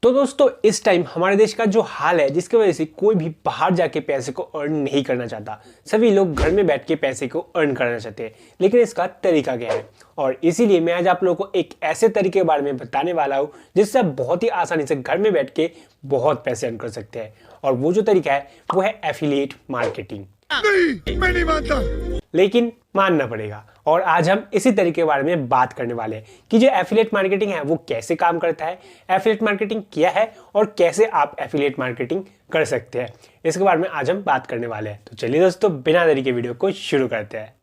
तो दोस्तों इस टाइम हमारे देश का जो हाल है जिसकी वजह से कोई भी बाहर जाके पैसे को अर्न नहीं करना चाहता। सभी लोग घर में बैठ के पैसे को अर्न करना चाहते हैं, लेकिन इसका तरीका क्या है। और इसीलिए मैं आज आप लोगों को एक ऐसे तरीके के बारे में बताने वाला हूँ जिससे आप बहुत ही आसानी से घर में बैठ के बहुत पैसे अर्न कर सकते हैं। और वो जो तरीका है वो है एफिलिएट मार्केटिंग। नहीं, मैं नहीं मानता। लेकिन मानना पड़ेगा। और आज हम इसी तरीके के बारे में बात करने वाले हैं कि जो एफिलिएट मार्केटिंग है वो कैसे काम करता है, एफिलिएट मार्केटिंग क्या है और कैसे आप एफिलिएट मार्केटिंग कर सकते हैं। इसके बारे में आज हम बात करने वाले हैं। तो चलिए दोस्तों बिना देरी के वीडियो को शुरू करते हैं।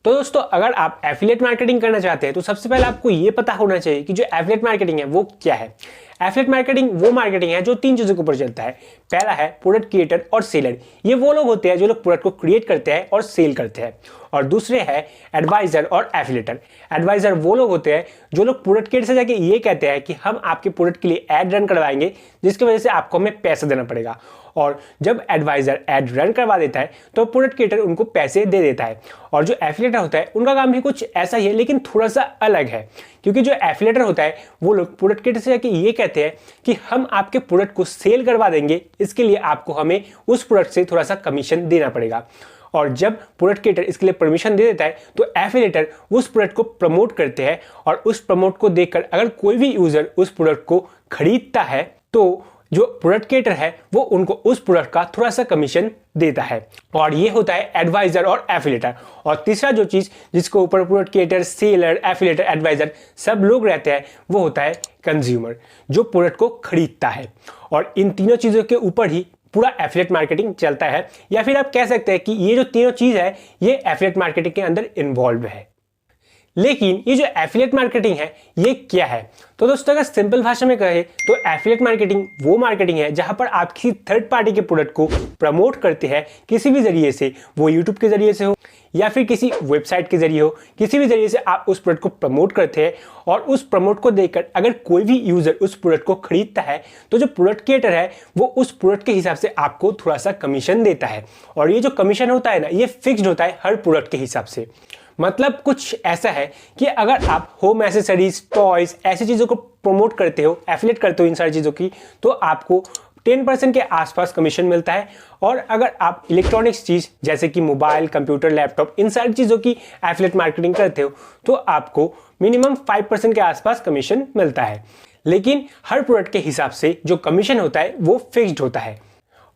तो दोस्तों अगर आप एफिलिएट मार्केटिंग करना चाहते हैं तो सबसे पहले आपको ये पता होना चाहिए कि जो एफिलिएट मार्केटिंग है वो क्या है। एफिलिएट मार्केटिंग वो मार्केटिंग है जो तीन चीजों के ऊपर चलता है। पहला है प्रोडक्ट क्रिएटर और सेलर। ये वो लोग होते हैं जो लोग प्रोडक्ट को क्रिएट करते हैं और सेल करते हैं। और दूसरे है एडवाइजर और एफिलिएटर। एडवाइजर वो लोग होते हैं जो लोग प्रोडक्ट क्रिएटर से जाके ये कहते हैं कि हम आपके प्रोडक्ट के लिए एड रन करवाएंगे जिसकी वजह से आपको हमें पैसा देना पड़ेगा। और जब एडवाइजर एड रन करवा देता है तो प्रोडक्ट क्रिएटर उनको पैसे दे देता है। और जो एफिलिएटर होता है उनका काम भी कुछ ऐसा ही है लेकिन थोड़ा सा अलग है, क्योंकि जो एफिलिएटर होता है वो लोग प्रोडक्ट क्रिएटर से जाके ये कहते हैं कि हम आपके प्रोडक्ट को सेल करवा देंगे, इसके लिए आपको हमें उस प्रोडक्ट से थोड़ा सा कमीशन देना पड़ेगा। और जब प्रोडक्ट क्रिएटर इसके लिए परमिशन दे देता है तो एफिलिएटर उस प्रोडक्ट को प्रमोट करते हैं और उस प्रमोट को देखकर अगर कोई भी यूजर उस प्रोडक्ट को खरीदता है तो जो प्रोडक्ट क्रिएटर है वो उनको उस प्रोडक्ट का थोड़ा सा कमीशन देता है। और ये होता है एडवाइजर और एफिलिएटर। और तीसरा जो चीज जिसको ऊपर प्रोडक्ट क्रिएटर, सेलर, एफिलिएटर, एडवाइजर सब लोग रहते हैं वो होता है कंज्यूमर, जो प्रोडक्ट को खरीदता है। और इन तीनों चीजों के ऊपर ही पूरा एफिलिएट मार्केटिंग चलता है, या फिर आप कह सकते हैं कि ये जो तीनों चीज है ये एफिलिएट मार्केटिंग के अंदर इन्वॉल्व है। लेकिन ये जो एफिलिएट मार्केटिंग है ये क्या है? तो दोस्तों अगर सिंपल भाषा में कहें तो एफिलिएट मार्केटिंग वो मार्केटिंग है जहां पर आप किसी थर्ड पार्टी के प्रोडक्ट को प्रमोट करते हैं किसी भी जरिए से, वो यूट्यूब के जरिए से हो या फिर किसी वेबसाइट के जरिए हो, किसी भी जरिए से आप उस प्रोडक्ट को प्रमोट करते हैं। और उस प्रमोट को देखकर अगर कोई भी यूजर उस प्रोडक्ट को खरीदता है तो जो प्रोडक्ट क्रिएटर है वो उस प्रोडक्ट के हिसाब से आपको थोड़ा सा कमीशन देता है। और ये जो कमीशन होता है ना ये फिक्स्ड होता है हर प्रोडक्ट के हिसाब से। मतलब कुछ ऐसा है कि अगर आप होम एसेसरीज, टॉयज, ऐसी चीजों को प्रमोट करते हो, एफिलिएट करते हो इन सारी चीजों की, तो आपको 10% के आसपास कमीशन मिलता है। और अगर आप इलेक्ट्रॉनिक्स चीज जैसे कि मोबाइल, कंप्यूटर, लैपटॉप, इन सारी चीजों की एफिलिएट मार्केटिंग करते हो तो आपको मिनिमम 5% के आसपास कमीशन मिलता है। लेकिन हर प्रोडक्ट के हिसाब से जो कमीशन होता है वो फिक्स्ड होता है।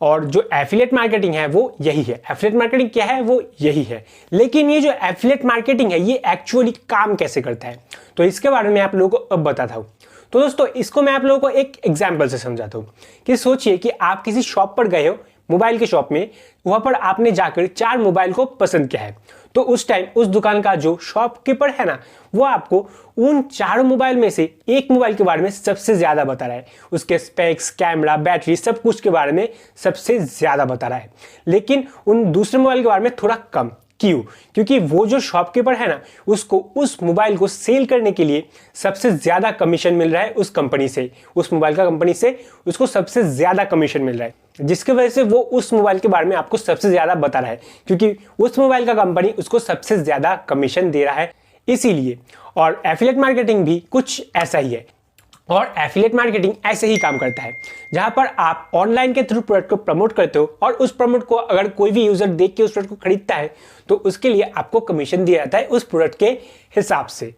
और जो एफिलिएट मार्केटिंग है वो यही है। एफिलिएट मार्केटिंग क्या है? वो यही है। लेकिन ये जो एफिलिएट मार्केटिंग है ये एक्चुअली काम कैसे करता है तो इसके बारे में आप लोगों को अब बताता हूँ। तो दोस्तों इसको मैं आप लोगों को एक एग्जांपल से समझाता हूँ कि सोचिए कि आप किसी शॉप पर गए हो, मोबाइल के शॉप में, वहां पर आपने जाकर 4 मोबाइल को पसंद किया है। तो उस टाइम उस दुकान का जो शॉपकीपर है ना वो आपको उन 4 मोबाइल में से एक मोबाइल के बारे में सबसे ज्यादा बता रहा है, उसके स्पेक्स, कैमरा, बैटरी, सब कुछ के बारे में सबसे ज्यादा बता रहा है, लेकिन उन दूसरे मोबाइल के बारे में थोड़ा कम। क्यों? क्योंकि वो जो शॉपकीपर है ना उसको उस मोबाइल को सेल करने के लिए सबसे ज्यादा कमीशन मिल रहा है उस कंपनी से, उस मोबाइल का कंपनी से उसको सबसे ज्यादा कमीशन मिल रहा है, जिसकी वजह से वो उस मोबाइल के बारे में आपको सबसे ज्यादा बता रहा है, क्योंकि उस मोबाइल का कंपनी उसको सबसे ज्यादा कमीशन दे रहा है इसीलिए। और एफिलिएट मार्केटिंग भी कुछ ऐसा ही है। और एफिलिएट मार्केटिंग ऐसे ही काम करता है जहां पर आप ऑनलाइन के थ्रू प्रोडक्ट को प्रमोट करते हो और उस प्रमोट को अगर कोई भी यूजर देख के उस प्रोडक्ट को खरीदता है तो उसके लिए आपको कमीशन दिया जाता है उस प्रोडक्ट के हिसाब से।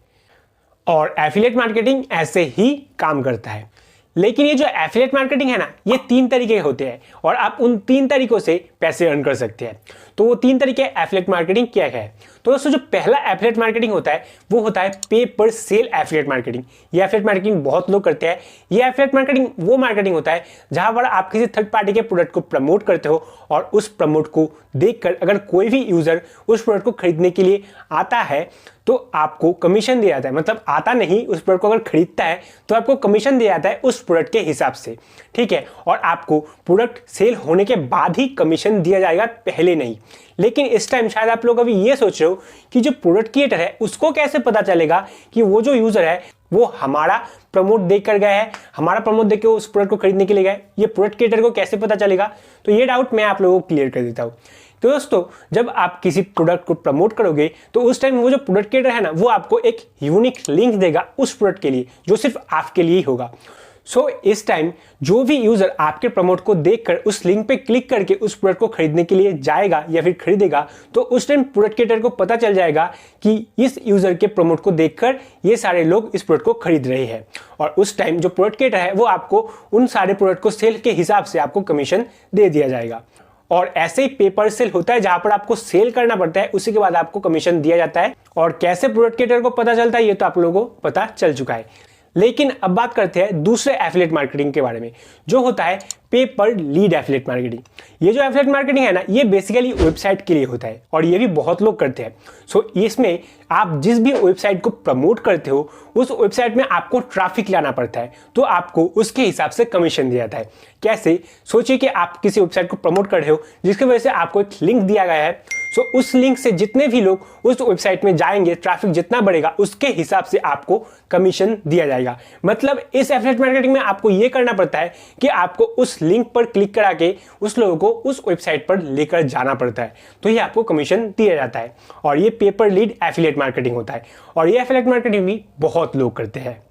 और एफिलिएट मार्केटिंग ऐसे ही काम करता है। लेकिन ये जो एफिलिएट मार्केटिंग है ना ये 3 तरीके के होते हैं और आप उन 3 तरीकों से पैसे अर्न कर सकते हैं। तो वो 3 तरीके एफिलिएट मार्केटिंग क्या है? तो दोस्तों जो पहला एफिलिएट मार्केटिंग होता है वो होता है पे पर सेल एफिलिएट मार्केटिंग। ये एफिलिएट मार्केटिंग बहुत लोग करते हैं। ये एफिलिएट मार्केटिंग वो मार्केटिंग होता है जहां पर आप किसी थर्ड पार्टी के प्रोडक्ट को प्रमोट करते हो और उस प्रमोट को देखकर अगर कोई भी यूजर उस प्रोडक्ट को खरीदने के लिए आता है तो आपको कमीशन दिया जाता है। मतलब आता नहीं, उस प्रोडक्ट को अगर खरीदता है तो आपको कमीशन दिया जाता है उस प्रोडक्ट के हिसाब से, ठीक है। और आपको प्रोडक्ट सेल होने के बाद ही कमीशन दिया जाएगा, पहले नहीं। लेकिन इस टाइम शायद आप लोग अभी ये सोच रहे हो कि जो प्रोडक्ट क्रिएटर है उसको कैसे पता चलेगा कि वो जो यूजर है वो हमारा प्रमोट देख कर गया है, हमारा प्रमोट देख के उस प्रोडक्ट को खरीदने के लिए गया है, ये प्रोडक्ट क्रिएटर को कैसे पता चलेगा? तो ये डाउट मैं आप लोगों को क्लियर कर देता हूँ। तो दोस्तों जब आप किसी प्रोडक्ट को प्रमोट करोगे तो उस टाइम वो जो प्रोडक्ट क्रिएटर है ना वो आपको एक यूनिक लिंक देगा उस प्रोडक्ट के लिए जो सिर्फ आपके लिए ही होगा। सो इस टाइम जो भी यूजर आपके प्रमोट को देखकर उस लिंक पे क्लिक करके उस प्रोडक्ट को खरीदने के लिए जाएगा या फिर खरीदेगा, तो उस टाइम प्रोडक्ट क्रिएटर को पता चल जाएगा कि इस यूजर के प्रमोट को देखकर ये सारे लोग इस प्रोडक्ट को खरीद रहे हैं। और उस टाइम जो प्रोडक्ट क्रिएटर है वो आपको उन सारे प्रोडक्ट को सेल के हिसाब से आपको कमीशन दे दिया जाएगा। और ऐसे ही पेपर सेल होता है जहां पर आपको सेल करना पड़ता है, उसी के बाद आपको कमीशन दिया जाता है। और कैसे प्रोडक्ट क्रिएटर को पता चलता है ये तो आप लोगों को पता चल चुका है। लेकिन अब बात करते हैं दूसरे एफिलिएट मार्केटिंग के बारे में, जो होता है पे पर लीड एफिलिएट मार्केटिंग। ये जो एफिलिएट मार्केटिंग है ना, ये बेसिकली वेबसाइट के लिए होता है और ये भी बहुत लोग करते हैं। सो इसमें आप जिस भी वेबसाइट को प्रमोट करते हो उस वेबसाइट में आपको ट्रैफिक लाना पड़ता है, तो आपको उसके हिसाब से कमीशन दिया जाता है। कैसे? सोचिए कि आप किसी वेबसाइट को प्रमोट कर रहे हो जिसकी वजह से आपको एक लिंक दिया गया है। सो उस लिंक से जितने भी लोग उस वेबसाइट में जाएंगे, ट्रैफिक जितना बढ़ेगा उसके हिसाब से आपको कमीशन दिया जाएगा। मतलब इस एफिलिएट मार्केटिंग में आपको यह करना पड़ता है कि आपको उस लिंक पर क्लिक करा के उस लोगों को उस वेबसाइट पर लेकर जाना पड़ता है, तो ये आपको कमीशन दिया जाता है। और ये पेपर लीड एफिलिएट मार्केटिंग होता है और ये एफिलिएट मार्केटिंग भी बहुत लोग करते हैं।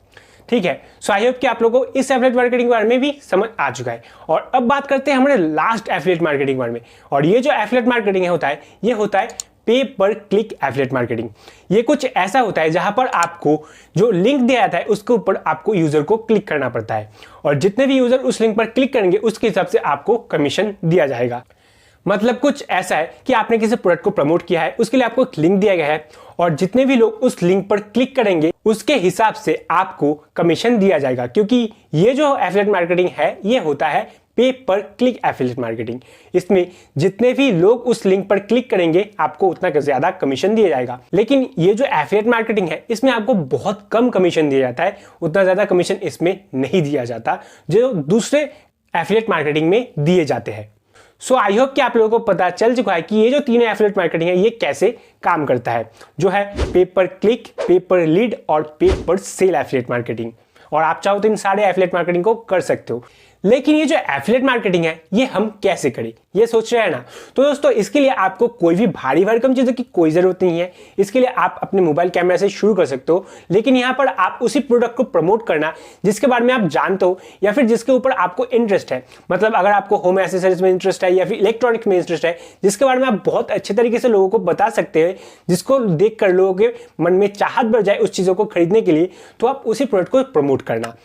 ठीक है, सो आई होप कि आप लोगों को इस एफिलिएट मार्केटिंग के बारे में भी समझ आ चुका है। और अब बात करते हैं हमारे लास्ट एफिलिएट मार्केटिंग के बारे में। और ये जो एफिलिएट मार्केटिंग होता है ये होता है पे पर क्लिक एफिलिएट मार्केटिंग। ये कुछ ऐसा होता है जहां पर आपको जो लिंक दिया जाता है उसके ऊपर आपको यूजर को क्लिक करना पड़ता है और जितने भी यूजर उस लिंक पर क्लिक करेंगे उसके हिसाब से आपको कमीशन दिया जाएगा। मतलब कुछ ऐसा है कि आपने किसी प्रोडक्ट को प्रमोट किया है, उसके लिए आपको एक लिंक दिया गया है और जितने भी लोग उस लिंक पर क्लिक करेंगे उसके हिसाब से आपको कमीशन दिया जाएगा। क्योंकि ये जो एफिलिएट मार्केटिंग है ये होता है पे पर क्लिक एफिलिएट मार्केटिंग। इसमें जितने भी लोग उस लिंक पर क्लिक करेंगे आपको उतना ज्यादा कमीशन दिया जाएगा। लेकिन ये जो एफिलिएट मार्केटिंग है इसमें आपको बहुत कम कमीशन दिया जाता है, उतना ज्यादा कमीशन इसमें नहीं दिया जाता जो दूसरे एफिलिएट मार्केटिंग में दिए जाते हैं। सो आई होप कि आप लोगों को पता चल चुका है कि ये जो तीनों एफिलिएट मार्केटिंग है ये कैसे काम करता है, जो है पे पर क्लिक, पे पर लीड और पे पर सेल एफिलिएट मार्केटिंग। और आप चाहो तो इन सारे एफिलिएट मार्केटिंग को कर सकते हो। लेकिन ये जो एफिलिएट मार्केटिंग है ये हम कैसे करें, ये सोच रहे हैं ना? तो दोस्तों इसके लिए आपको कोई भी भारी भरकम चीज़ों की कोई ज़रूरत नहीं है। इसके लिए आप अपने मोबाइल कैमरा से शुरू कर सकते हो। लेकिन यहाँ पर आप उसी प्रोडक्ट को प्रमोट करना जिसके बारे में आप जानते हो या फिर जिसके ऊपर आपको इंटरेस्ट है। मतलब अगर आपको होम एसेसरीज में इंटरेस्ट है या फिर इलेक्ट्रॉनिक्स में इंटरेस्ट है, जिसके बारे में आप बहुत अच्छे तरीके से लोगों को बता सकते हैं, जिसको देख कर लोगों के मन में चाहत बढ़ जाए उस चीज़ों को खरीदने के लिए, तो आप उसी प्रोडक्ट को प्रमोट करना।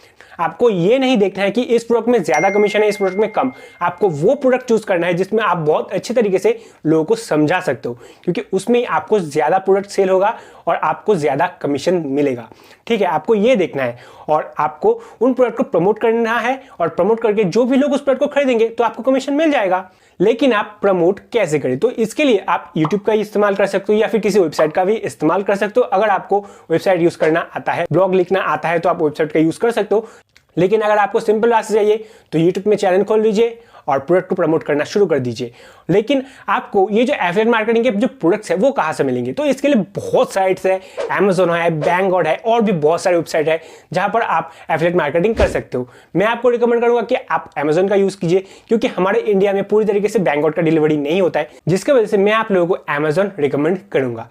आपको ये नहीं देखना है कि इस प्रोडक्ट में ज्यादा कमीशन है, इस प्रोडक्ट में कम। आपको वो प्रोडक्ट चूज करना है जिसमें आप बहुत अच्छे तरीके से लोगों को समझा सकते हो, क्योंकि उसमें आपको ज्यादा प्रोडक्ट सेल होगा और आपको ज्यादा कमीशन मिलेगा। ठीक है, आपको ये देखना है और आपको उन प्रोडक्ट को प्रमोट करना है और प्रमोट करके जो भी लोग उस प्रोडक्ट को खरीदेंगे तो आपको कमीशन मिल जाएगा। लेकिन आप प्रमोट कैसे करें? तो इसके लिए आप YouTube का इस्तेमाल कर सकते हो या फिर किसी वेबसाइट का भी इस्तेमाल कर सकते हो। अगर आपको वेबसाइट यूज करना आता है, ब्लॉग लिखना आता है, तो आप वेबसाइट का यूज कर सकते हो। लेकिन अगर आपको सिंपल क्लासेस चाहिए तो YouTube में चैनल खोल लीजिए और प्रोडक्ट को प्रमोट करना शुरू कर दीजिए। लेकिन आपको ये जो एफिलिएट मार्केटिंग के जो प्रोडक्ट्स है वो कहाँ से मिलेंगे? तो इसके लिए बहुत साइट्स है, Amazon है, बैंगॉड है और भी बहुत सारे वेबसाइट है जहां पर आप एफिलिएट मार्केटिंग कर सकते हो। मैं आपको रिकमेंड करूंगा कि आप Amazon का यूज कीजिए, क्योंकि हमारे इंडिया में पूरी तरीके से बैंगॉड का डिलीवरी नहीं होता है, जिसकी वजह से मैं आप लोगों को Amazon रिकमेंड करूंगा।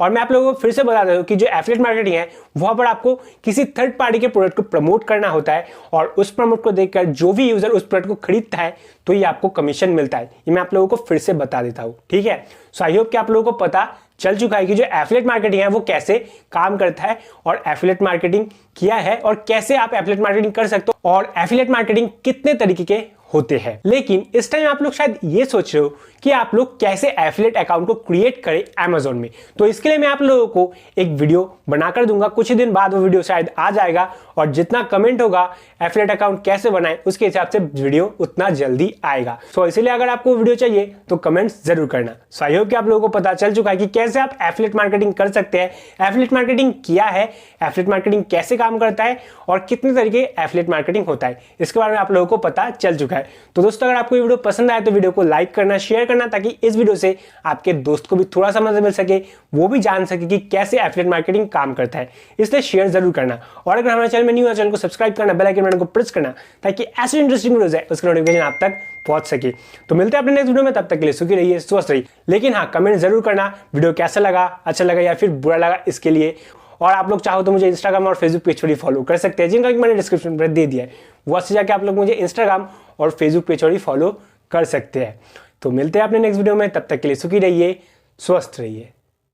और मैं आप लोगों को फिर से बता दूं कि जो एफिलिएट मार्केटिंग है वहां पर आपको किसी थर्ड पार्टी के प्रोडक्ट को प्रमोट करना होता है और उस प्रमोट को देखकर जो भी यूजर उस प्रोडक्ट को खरीदता है तो ये आपको कमीशन मिलता है। ये मैं आप लोगों को फिर से बता देता हूं। ठीक है, सो आई होप कि आप लोगों को पता चल चुका है कि जो एफिलिएट मार्केटिंग है वो कैसे काम करता है और एफिलिएट मार्केटिंग क्या है और कैसे आप एफिलिएट मार्केटिंग कर सकते हो और एफिलिएट मार्केटिंग कितने तरीके के होते हैं। लेकिन इस टाइम आप लोग शायद ये सोच रहे हो कि आप लोग कैसे एफिलिएट अकाउंट को क्रिएट करें Amazon में। तो इसके लिए मैं आप लोगों को एक वीडियो बनाकर दूंगा, कुछ ही दिन बाद वो वीडियो शायद आ जाएगा और जितना कमेंट होगा एफिलिएट अकाउंट कैसे बनाएं उसके हिसाब से वीडियो उतना जल्दी आएगा। सो इसलिए अगर आपको वीडियो चाहिए तो कमेंट्स जरूर करना। सो आई होप कि आप लोगों को पता चल चुका है कि कैसे आप एफिलिएट मार्केटिंग कर सकते हैं, एफिलिएट मार्केटिंग क्या है, एफिलिएट मार्केटिंग कैसे काम करता है और कितने तरीके एफिलिएट मार्केटिंग होता है, इसके बारे में आप लोगों को पता चल चुका है। तो दोस्तों अगर आपको ये वीडियो पसंद आए तो वीडियो को लाइक करना, शेयर करना, ताकि इस वीडियो से आपके दोस्त को भी थोड़ा सा मदद मिल सके, वो भी जान सके कि कैसे एफिलिएट मार्केटिंग काम करता है। इसलिए शेयर जरूर करना और अगर हमारे चैनल में न्यू है चैनल को सब्सक्राइब करना, बेल आइकन बटन को प्रेस करना, ताकि ऐसे इंटरेस्टिंग वीडियोस है उसका नोटिफिकेशन आप तक पहुंच सके। तो मिलते हैं अपने नेक्स्ट वीडियो में, तब तक के लिए सुखी रहिए, स्वस्थ रहिए। लेकिन हाँ, कमेंट जरूर करना वीडियो कैसा लगा, अच्छा लगा या फिर बुरा लगा इसके लिए। और आप लोग चाहो तो मुझे इंस्टाग्राम और फेसबुक पेज पर फॉलो कर सकते हैं, जिनका मैंने डिस्क्रिप्शन पर दे दिया है। वहाँ से जाके आप लोग मुझे इंस्टाग्राम और फेसबुक पेज पर भी फॉलो कर सकते हैं। तो मिलते हैं अपने नेक्स्ट वीडियो में, तब तक के लिए सुखी रहिए, स्वस्थ रहिए।